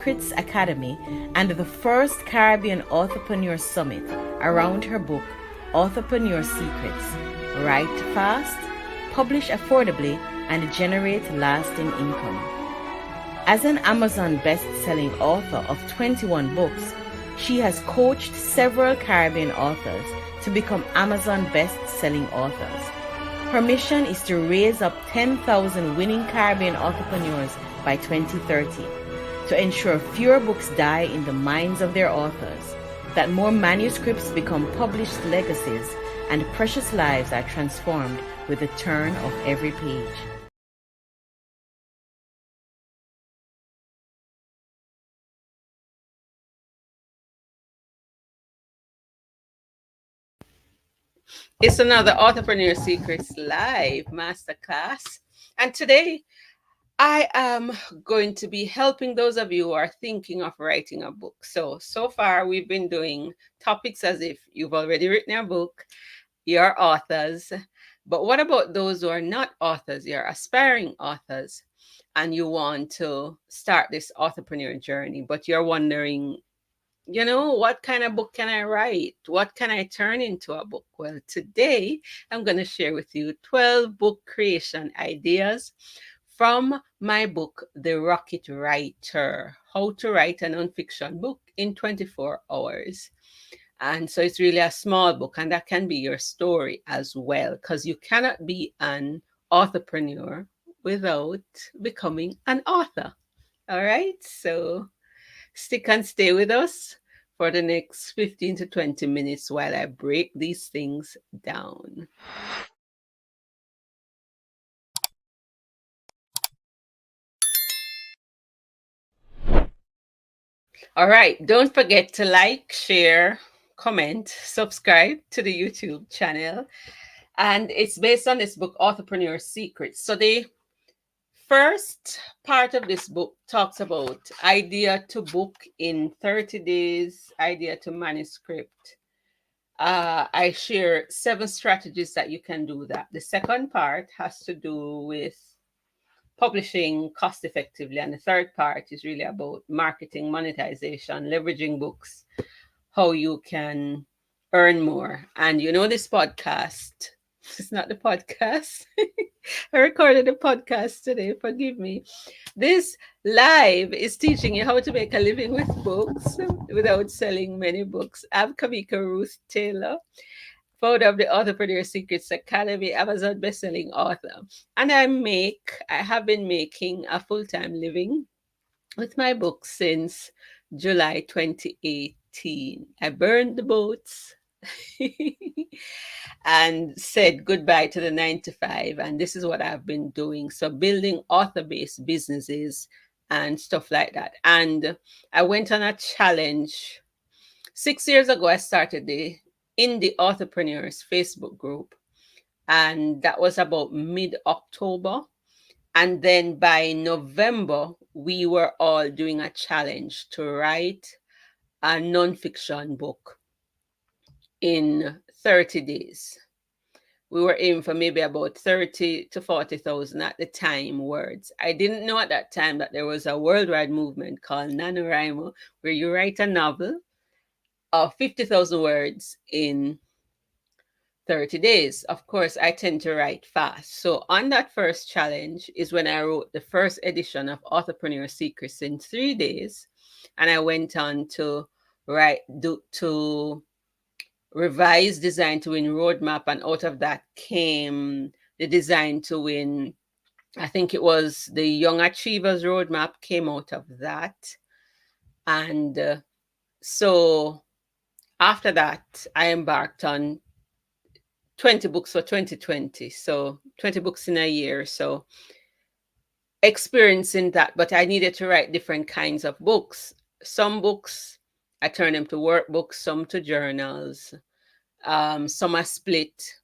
Secrets Academy and the first Caribbean Authorpreneur Summit around her book, Authorpreneur Secrets. Write fast, publish affordably, and generate lasting income. As an Amazon best-selling author of 21 books, she has coached several Caribbean authors to become Amazon best-selling authors. Her mission is to raise up 10,000 winning Caribbean entrepreneurs by 2030 to ensure fewer books die in the minds of their authors, that more manuscripts become published legacies, and precious lives are transformed with the turn of every page. It's another Authorpreneur Secrets Live Masterclass. And today I am going to be helping those of you who are thinking of writing a book. So far we've been doing topics as if you've already written a book, you're authors. But what about those who are not authors? You're aspiring authors and you want to start this authorpreneur journey, but you're wondering, what kind of book can I write? What can I turn into a book? Well, today I'm going to share with you 12 book creation ideas from my book, The Rocket Writer: How to Write a Nonfiction Book in 24 Hours. And so it's really a small book, and that can be your story as well, because you cannot be an authorpreneur without becoming an author. All right, so stick and stay with us for the next 15 to 20 minutes while I break these things down. All right, don't forget to like, share, comment, subscribe to the YouTube channel. And it's based on this book, Authorpreneur Secrets. So the first part of this book talks about idea to book in 30 days, idea to manuscript. I share 7 strategies that you can do that. The second part has to do with publishing cost effectively. And the third part is really about marketing, monetization, leveraging books, how you can earn more. And this podcast, it's not the podcast. I recorded a podcast today, forgive me. This live is teaching you how to make a living with books without selling many books. I'm Kamika Ruth Taylor, founder of the Authorpreneur Secrets Academy, Amazon bestselling author. And I have been making a full-time living with my book since July 2018. I burned the boats and said goodbye to the 9 to 5. And this is what I've been doing. So building author-based businesses and stuff like that. And I went on a challenge. 6 years ago, I started the Indie Authorpreneurs Facebook group. And that was about mid-October. And then by November, we were all doing a challenge to write a nonfiction book in 30 days. We were aiming for maybe about 30 to 40,000 at the time words. I didn't know at that time that there was a worldwide movement called NaNoWriMo, where you write a novel of 50,000 words in 30 days. Of course, I tend to write fast. So on that first challenge is when I wrote the first edition of Authorpreneur Secrets in 3 days. And I went on to revise Design to Win roadmap. And out of that came the Design to Win. I think it was the Young Achievers roadmap came out of that. And so after that, I embarked on 20 books for 2020. So 20 books in a year. So experiencing that, but I needed to write different kinds of books. Some books, I turned them to workbooks, some to journals, some are split.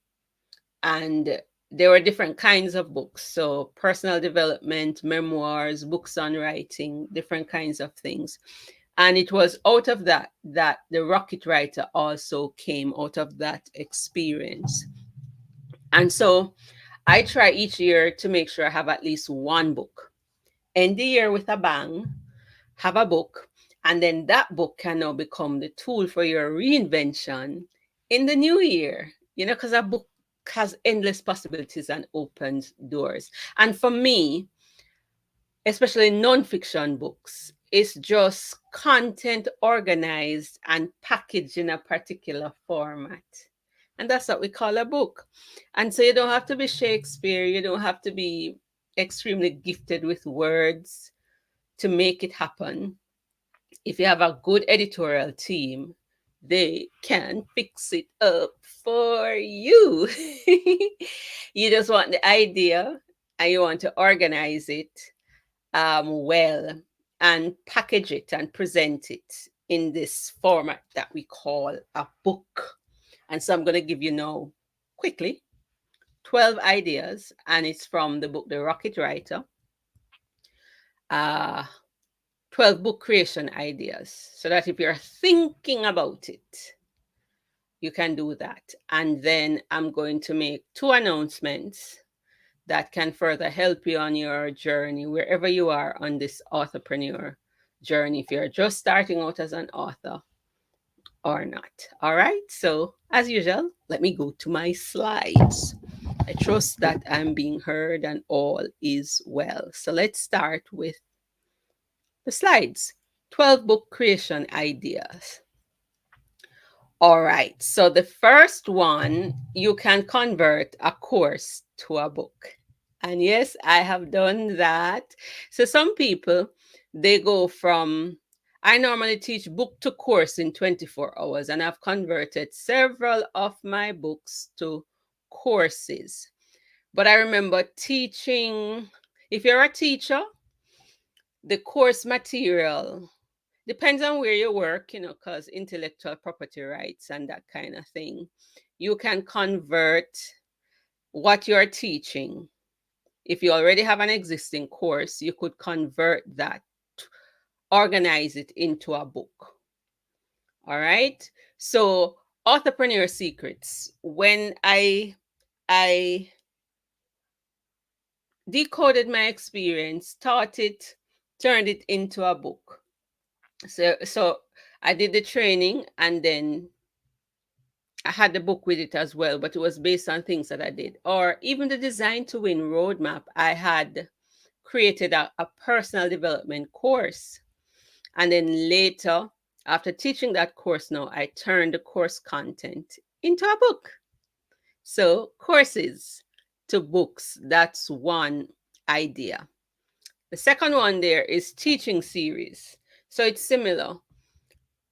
And there were different kinds of books. So personal development, memoirs, books on writing, different kinds of things. And it was out of that the Rocket Writer also came out of that experience. And so I try each year to make sure I have at least one book. End the year with a bang. have a book, and then that book can now become the tool for your reinvention in the new year. Because a book has endless possibilities and opens doors. And for me, especially nonfiction books, it's just content organized and packaged in a particular format. And that's what we call a book. And so you don't have to be Shakespeare, you don't have to be extremely gifted with words to make it happen. If you have a good editorial team, they can fix it up for you. You just want the idea and you want to organize it well and package it and present it in this format that we call a book. And so I'm going to give you now quickly 12 ideas, and it's from the book The Rocket Writer. Uh, 12 book creation ideas, so that if you're thinking about it, you can do that. And then I'm going to make 2 announcements that can further help you on your journey, wherever you are on this authorpreneur journey, if you're just starting out as an author or not. All right. So, as usual, let me go to my slides. I trust that I'm being heard and all is well. So, let's start with the slides. 12 book creation ideas. All right. So, the first one, you can convert a course to a book. And yes, I have done that. So some people, they go from, I normally teach book to course in 24 hours, and I've converted several of my books to courses. But I remember teaching, if you're a teacher, the course material depends on where you work, because intellectual property rights and that kind of thing. You can convert what you're teaching. If you already have an existing course, you could convert that, organize it into a book. All right. So, Authorpreneur Secrets. When I decoded my experience, taught it, turned it into a book. So I did the training, and then I had the book with it as well, but it was based on things that I did. Or even the Design to Win roadmap, I had created a personal development course. And then later, after teaching that course now, I turned the course content into a book. So courses to books, that's one idea. The second one there is teaching series. So it's similar.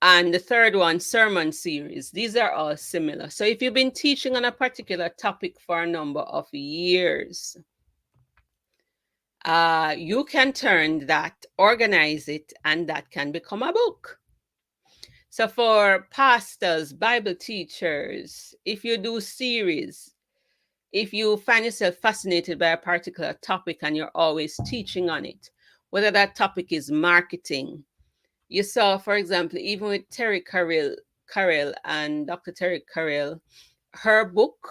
And the third one, sermon series. These are all similar. So if you've been teaching on a particular topic for a number of years, you can turn that, organize it, and that can become a book. So for pastors, Bible teachers, if you do series, if you find yourself fascinated by a particular topic and you're always teaching on it, whether that topic is marketing. You saw, for example, even with Terry Carrell and Dr. Terry Carrell, her book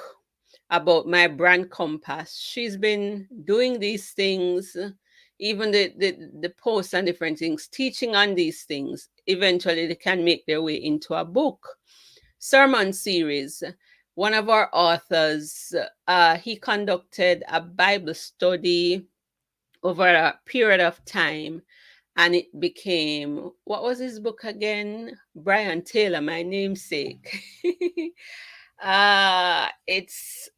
about my brand compass, she's been doing these things, even the posts and different things, teaching on these things. Eventually they can make their way into a book. Sermon series. One of our authors, he conducted a Bible study over a period of time, and it became, what was his book again? Brian Taylor, my namesake. It's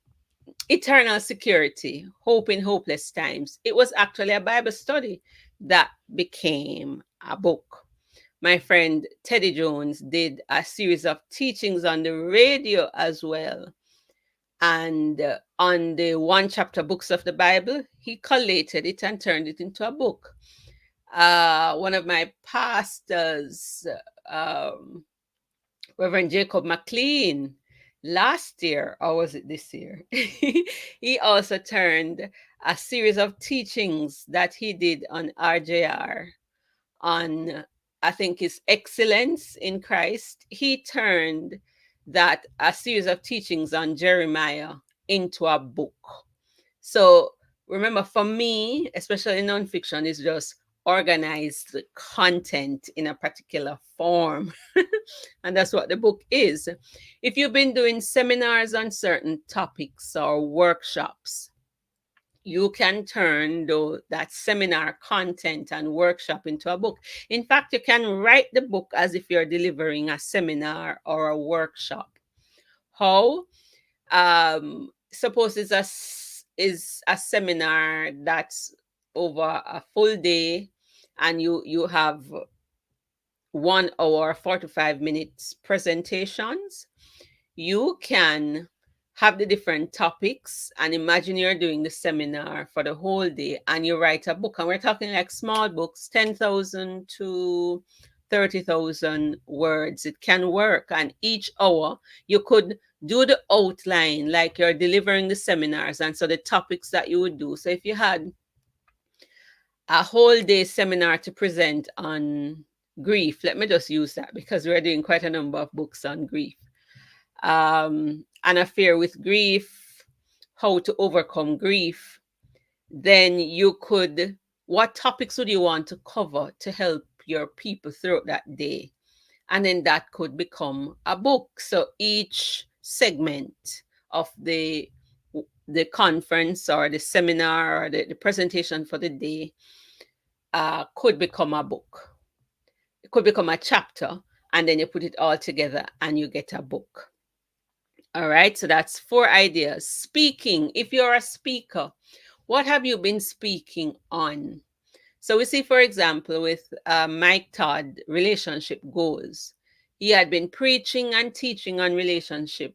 Eternal Security, Hope in Hopeless Times. It was actually a Bible study that became a book. My friend Teddy Jones did a series of teachings on the radio as well. And on the one chapter books of the Bible, he collated it and turned it into a book. One of my pastors, Reverend Jacob McLean, last year, or was it this year? He also turned a series of teachings that he did on RJR, on, I think, his excellence in Christ. He turned that, a series of teachings on Jeremiah, into a book. So remember, for me, especially in nonfiction, is just organize the content in a particular form. And that's what the book is. If you've been doing seminars on certain topics or workshops, you can turn that seminar content and workshop into a book. In fact, you can write the book as if you're delivering a seminar or a workshop. How? Suppose is a seminar that's over a full day, and you have 1 hour 45 minutes presentations. You can have the different topics and imagine you're doing the seminar for the whole day, and you write a book, and we're talking like small books, 10,000 to 30,000 words. It can work, and each hour you could do the outline like you're delivering the seminars, and so the topics that you would do. So if you had a whole day seminar to present on grief, let me just use that because we're doing quite a number of books on grief. An affair with grief, how to overcome grief, then you could, what topics would you want to cover to help your people throughout that day? And then that could become a book. So each segment of the conference or the seminar or the presentation for the day could become a book. It could become a chapter, and then you put it all together and you get a book. All right, so that's 4 ideas. Speaking, if you're a speaker, what have you been speaking on? So we see, for example, with Mike Todd, relationship goals. He had been preaching and teaching on relationship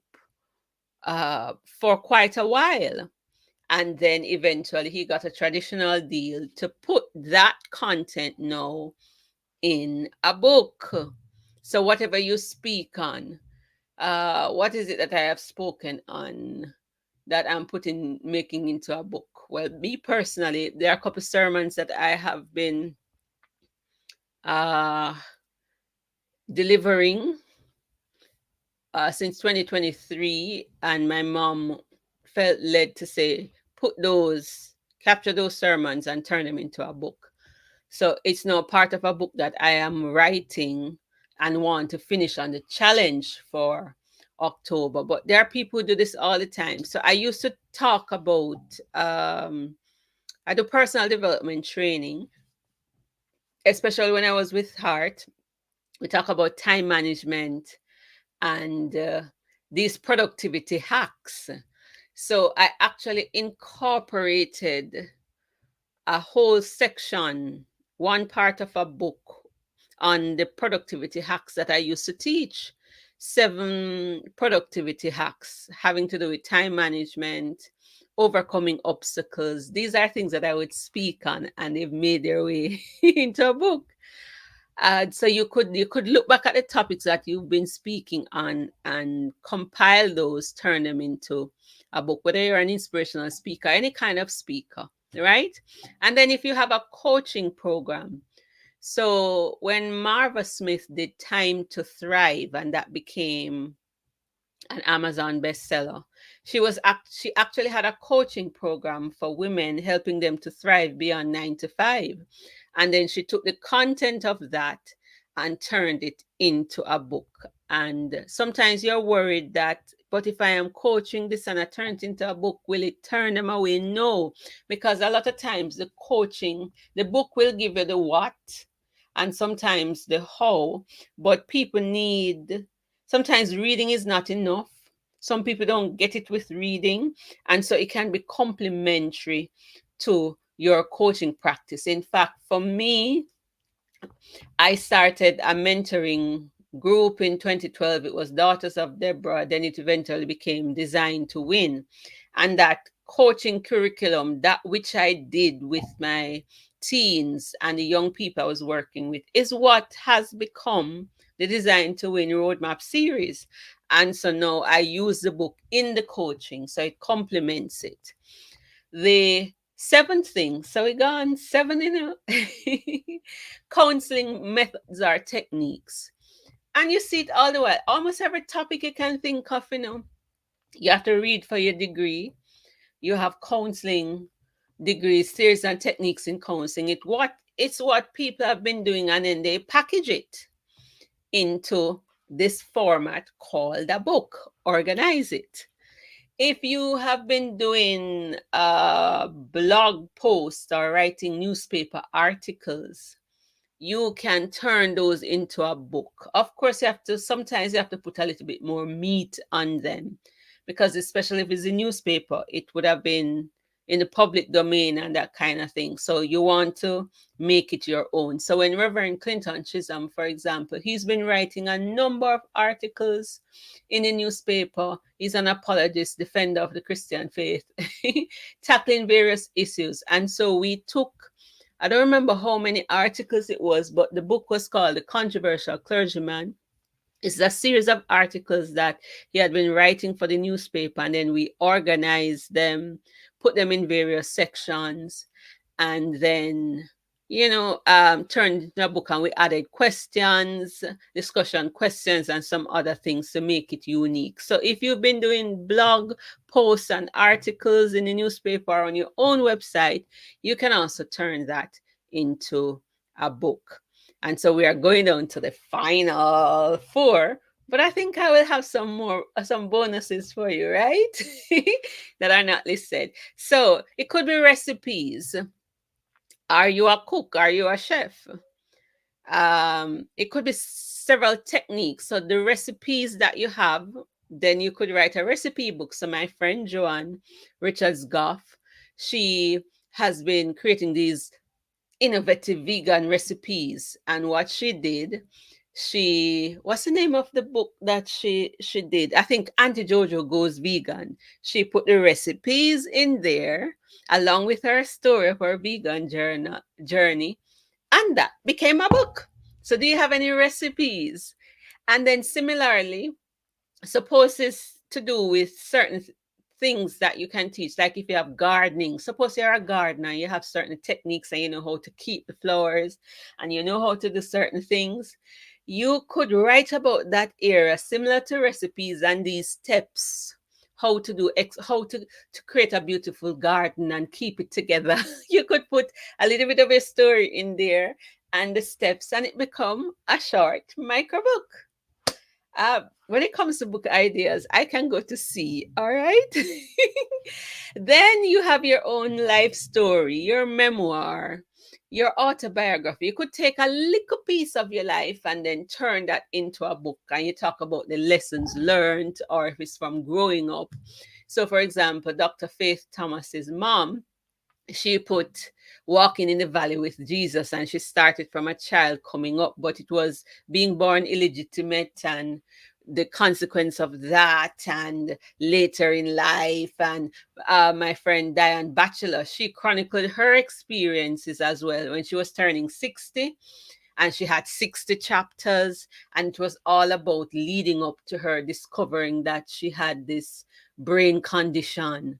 for quite a while. And then eventually he got a traditional deal to put that content now in a book. So whatever you speak on, what is it that I have spoken on that I'm making into a book? Well, me personally, there are a couple sermons that I have been delivering since 2023, and my mom felt led to say, capture those sermons and turn them into a book. So it's now part of a book that I am writing and want to finish on the challenge for October. But there are people who do this all the time. So I used to talk about, I do personal development training, especially when I was with Heart. We talk about time management and these productivity hacks. So I actually incorporated a whole section, one part of a book on the productivity hacks that I used to teach. 7 productivity hacks having to do with time management, overcoming obstacles. These are things that I would speak on, and they've made their way into a book. So you could look back at the topics that you've been speaking on and compile those, turn them into a book, whether you're an inspirational speaker, any kind of speaker, right? And then if you have a coaching program, so when Marva Smith did Time to Thrive, and that became an Amazon bestseller, she actually had a coaching program for women, helping them to thrive beyond 9 to 5. And then she took the content of that and turned it into a book. And sometimes you're worried that, but if I am coaching this and I turn it into a book, will it turn them away? No, because a lot of times the book will give you the what and sometimes the how, but sometimes reading is not enough. Some people don't get it with reading, and so it can be complementary to your coaching practice. In fact, for me, I started a mentoring group in 2012. It was Daughters of Deborah. Then it eventually became Design to Win. And that coaching curriculum, that which I did with my teens and the young people I was working with, is what has become the Design to Win Roadmap series. And so now I use the book in the coaching, so it complements it. The 7th thing, so we got on 7, counseling methods or techniques. And you see it all the way, almost every topic you can think of, you have to read for your degree. You have counseling degrees, theories and techniques in counseling. it's what people have been doing, and then they package it into this format called a book, organize it. If you have been doing blog posts or writing newspaper articles, you can turn those into a book. Of course, sometimes you have to put a little bit more meat on them, because especially if it's a newspaper, it would have been in the public domain and that kind of thing. So you want to make it your own. So when Reverend Clinton Chisholm, for example, he's been writing a number of articles in the newspaper. He's an apologist, defender of the Christian faith, tackling various issues. And so we took, I don't remember how many articles it was, but the book was called The Controversial Clergyman. It's a series of articles that he had been writing for the newspaper, and then we organized them, put them in various sections, and then turned into a book, and we added questions, discussion questions, and some other things to make it unique. So if you've been doing blog posts and articles in the newspaper or on your own website, you can also turn that into a book. And so we are going down to the final four, but I think I will have some bonuses for you, right? That are not listed. So it could be recipes. Are you a cook? Are you a chef? It could be several techniques. So the recipes that you have, then you could write a recipe book. So my friend Joanne Richards Goff, she has been creating these innovative vegan recipes. And what she did, what's the name of the book that she did? I think Auntie Jojo Goes Vegan. She put the recipes in there along with her story of her vegan journey, and that became a book. So do you have any recipes? And then similarly, suppose it's to do with certain things that you can teach, like if you have gardening. Suppose you're a gardener, you have certain techniques and you know how to keep the flowers and you know how to do certain things. You could write about that area, similar to recipes and these steps, how to do how to create a beautiful garden and keep it together. You could put a little bit of a story in there and the steps, and it become a short micro book. When it comes to book ideas, I can go to sea. All right. Then you have your own life story, your memoir, your autobiography. You could take a little piece of your life and then turn that into a book, and you talk about the lessons learned, or if it's from growing up. So, for example, Dr. Faith Thomas's mom, she put Walking in the Valley with Jesus, and she started from a child coming up, but it was being born illegitimate and the consequence of that, and later in life. And my friend Diane Batchelor, she chronicled her experiences as well when she was turning 60, and she had 60 chapters, and it was all about leading up to her discovering that she had this brain condition,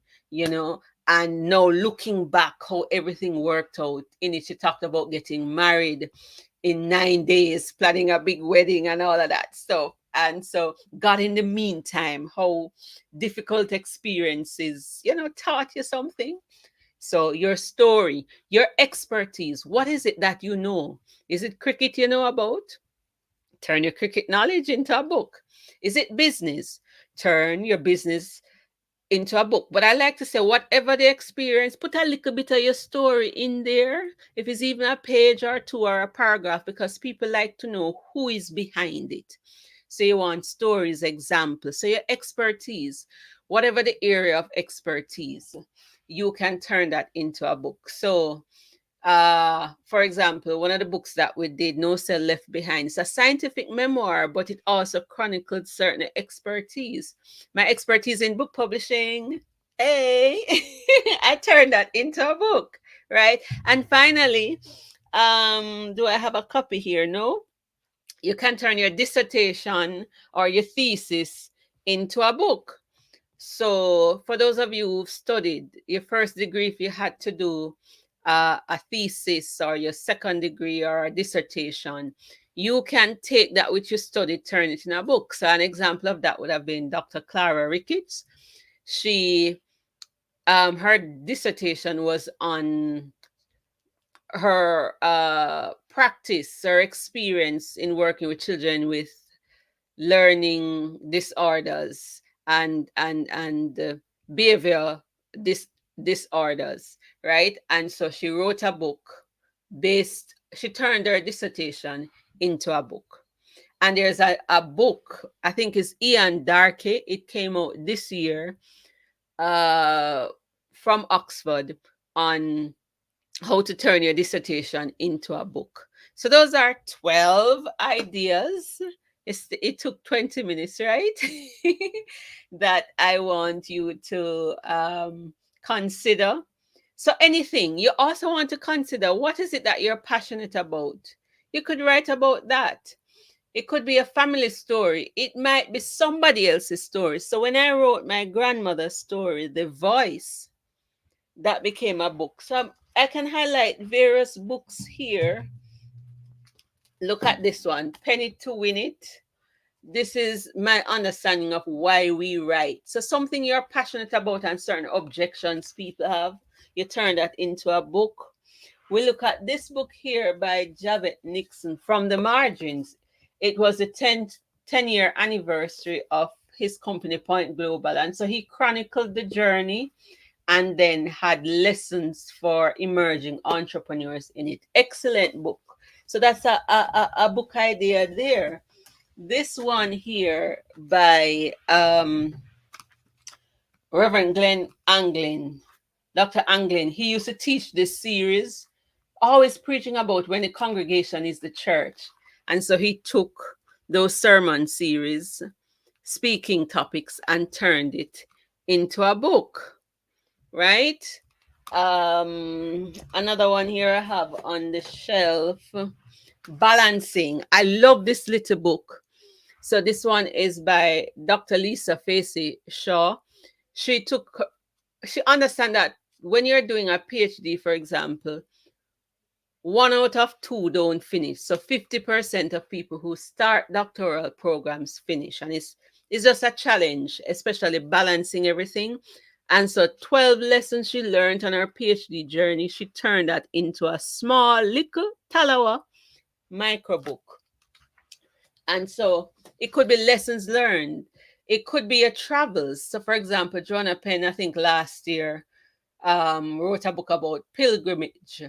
and now looking back how everything worked out. In it, she talked about getting married in 9 days, planning a big wedding and all of that stuff. And so God, in the meantime, how difficult experiences, taught you something. So your story, your expertise, what is it that you know? Is it cricket you know about? Turn your cricket knowledge into a book. Is it business? Turn your business into a book. But I like to say, whatever the experience, put a little bit of your story in there, if it's even a page or two or a paragraph, because people like to know who is behind it. So you want stories, examples. So your expertise, whatever the area of expertise, you can turn that into a book. So for example, one of the books that we did, No Cell Left Behind, it's a scientific memoir, but it also chronicled certain expertise. My expertise in book publishing, hey, I turned that into a book, right? And finally, do I have a copy here? No. You can turn your dissertation or your thesis into a book. So for those of you who've studied your first degree, if you had to do a thesis, or your second degree or a dissertation, you can take that which you studied, turn it in a book. So an example of that would have been Dr. Clara Ricketts. She her dissertation was on her practice or experience in working with children with learning disorders and behavior dis- disorders, right? And so she wrote a book based. She turned her dissertation into a book. And there's a book, I think it's Ian Darkey. It came out this year, uh, from Oxford, on how to turn your dissertation into a book. So those are 12 ideas. It took 20 minutes, right? That I want you to consider. So anything you also want to consider, what is it that you're passionate about? You could write about that. It could be a family story. It might be somebody else's story. So when I wrote my grandmother's story, The Voice, that became a book. So I can highlight various books here. Look at this one, Penny to Win It. This is my understanding of why we write. So something you're passionate about and certain objections people have, you turn that into a book. We look at this book here by Javette Nixon, From the Margins. It was the 10-year anniversary of his company Point Global. And so he chronicled the journey and then had lessons for emerging entrepreneurs in it. Excellent book. So that's a book idea there. This one here by Reverend Glenn Anglin, Dr. Anglin, he used to teach this series, always preaching about when the congregation is the church. And so he took those sermon series, speaking topics, and turned it into a book, right? Another one here I have on the shelf, Balancing. I love this little book. So this one is by Dr. Lisa Facey Shaw. She understand that when you're doing a PhD, for example, 1 out of 2 don't finish. So 50% of people who start doctoral programs finish. And it's just a challenge, especially balancing everything. And so 12 lessons she learned on her PhD journey, she turned that into a small little Talawa micro book. And so it could be lessons learned. It could be a travels. So for example, Joanna Penn, I think last year, wrote a book about pilgrimage.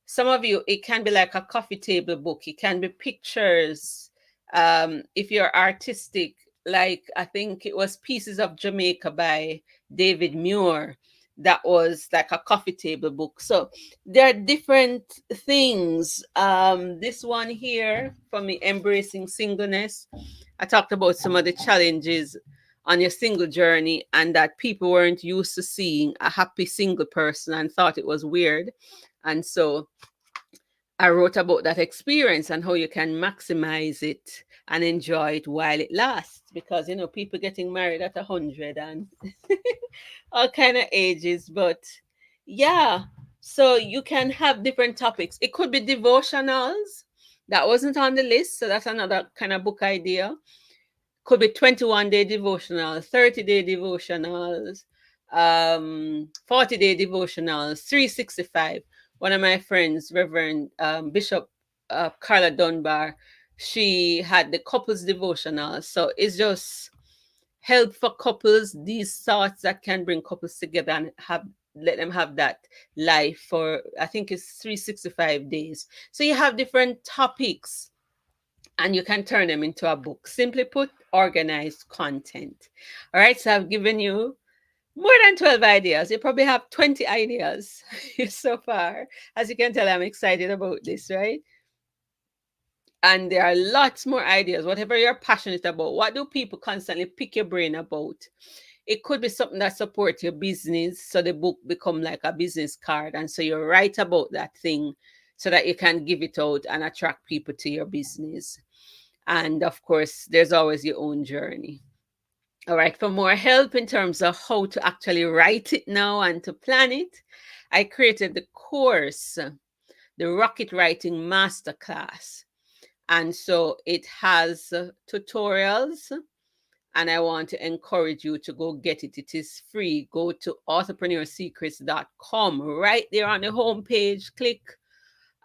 Some of you, it can be like a coffee table book. It can be pictures. If you're artistic, like I think it was Pieces of Jamaica by David Muir. That was like a coffee table book. So there are different things. This one here for me, Embracing Singleness. I talked about some of the challenges on your single journey and that people weren't used to seeing a happy single person and thought it was weird. And so I wrote about that experience and how you can maximize it and enjoy it while it lasts. Because, people getting married at 100 and all kind of ages. But yeah, so you can have different topics. It could be devotionals. That wasn't on the list. So that's another kind of book idea. Could be 21-day devotionals, 30-day devotionals, 40-day devotionals, 365. One of my friends, Reverend Bishop Carla Dunbar, she had the couples devotional. So it's just help for couples, these thoughts that can bring couples together and let them have that life for, I think it's 365 days. So you have different topics and you can turn them into a book. Simply put, organized content. All right, so I've given you more than 12 ideas. You probably have 20 ideas so far. As you can tell, I'm excited about this, right? And there are lots more ideas, whatever you're passionate about. What do people constantly pick your brain about? It could be something that supports your business. So the book become like a business card. And so you write about that thing so that you can give it out and attract people to your business. And of course, there's always your own journey. All right, for more help in terms of how to actually write it now and to plan it, I created the course, the Rocket Writing Masterclass. And so it has tutorials, and I want to encourage you to go get it. It is free. Go to authorpreneursecrets.com. Right there on the homepage, click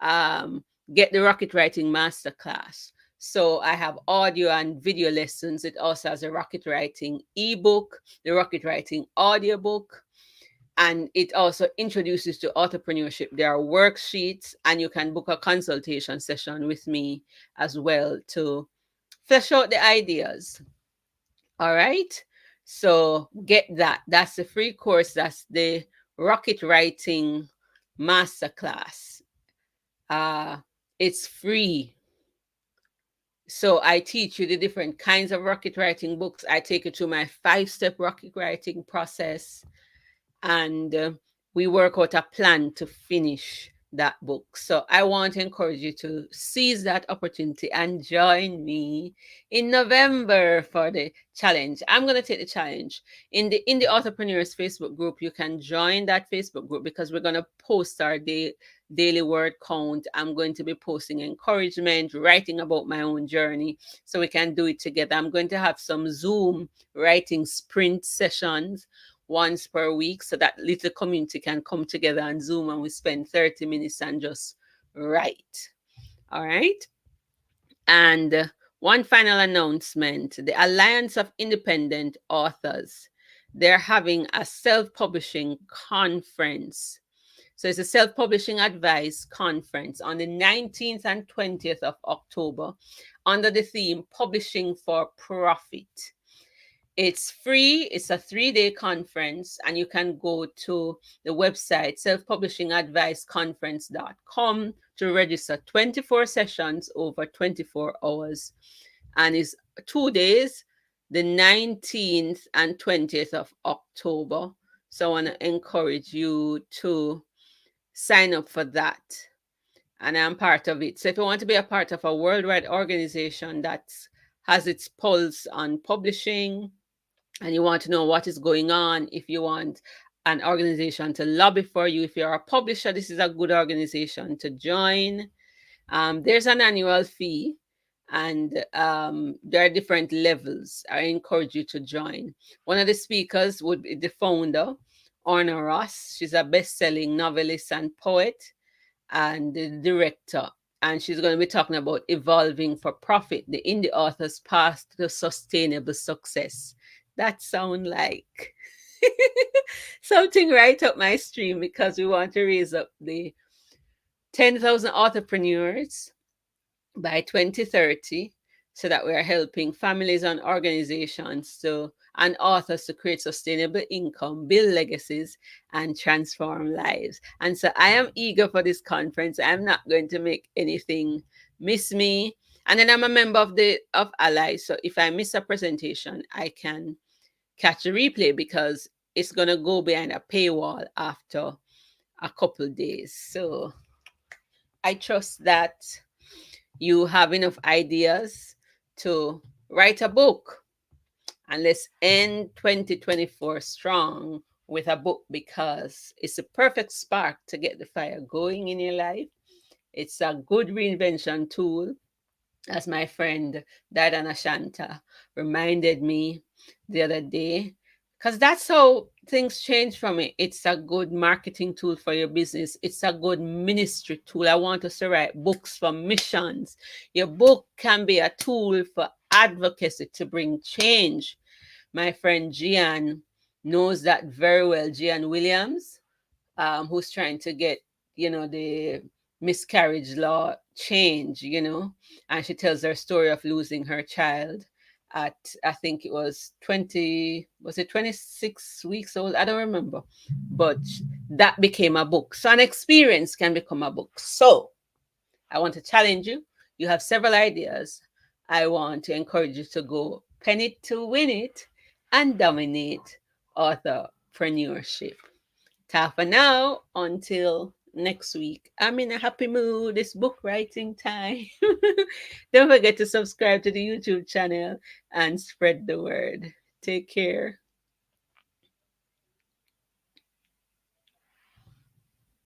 get the rocket writing masterclass. So I have audio and video lessons. It also has a rocket writing ebook, the rocket writing audiobook, and it also introduces to entrepreneurship. There are worksheets, and you can book a consultation session with me as well to flesh out the ideas. All right. So get that. That's the free course. That's the rocket writing masterclass. Uh, it's free. So I teach you the different kinds of rocket writing books. I take you through my 5-step rocket writing process, and we work out a plan to finish that book. So I want to encourage you to seize that opportunity and join me in November for the challenge. I'm going to take the challenge in the entrepreneurs Facebook group. You can join that Facebook group because we're going to post our daily word count. I'm going to be posting encouragement, writing about my own journey, so we can do it together. I'm going to have some Zoom writing sprint sessions once per week, so that little community can come together on Zoom and we spend 30 minutes and just write. All right. And one final announcement: the Alliance of Independent Authors, they're having a self-publishing conference. So it's a self-publishing advice conference on the 19th and 20th of October under the theme Publishing for Profit. It's free. It's a 3-day conference, and you can go to the website selfpublishingadviceconference.com to register. 24 sessions over 24 hours, and it's 2 days, the 19th and 20th of October. So I want to encourage you to sign up for that, and I'm part of it. So if you want to be a part of a worldwide organization that has its pulse on publishing, and you want to know what is going on, if you want an organization to lobby for you, if you're a publisher, this is a good organization to join. There's an annual fee, and there are different levels. I encourage you to join. One of the speakers would be the founder, Orna Ross. She's a best-selling novelist and poet, and the director. And she's going to be talking about evolving for profit, the indie author's path to sustainable success. That sounds like something right up my stream, because we want to raise up the 10,000 entrepreneurs by 2030, so that we are helping families and organizations and authors to create sustainable income, build legacies, and transform lives. And so I am eager for this conference. I'm not going to make anything miss me. And then I'm a member of ALLi. So if I miss a presentation, I can catch a replay, because it's going to go behind a paywall after a couple days. So I trust that you have enough ideas to write a book. And let's end 2024 strong with a book, because it's a perfect spark to get the fire going in your life. It's a good reinvention tool, as my friend Diana Shanta reminded me the other day, because that's how things change for me. It's a good marketing tool for your business. It's a good ministry tool. I want us to write books for missions. Your book can be a tool for advocacy to bring change. My friend Gian knows that very well. Gian Williams, who's trying to get, the miscarriage law change, and she tells her story of losing her child at, I think it was 26 weeks old? I don't remember. But that became a book. So an experience can become a book. So I want to challenge you. You have several ideas. I want to encourage you to go pen it to win it and dominate authorpreneurship. Ta for now, until next week. I'm in a happy mood. It's book writing time. Don't forget to subscribe to the YouTube channel and spread the word. Take care.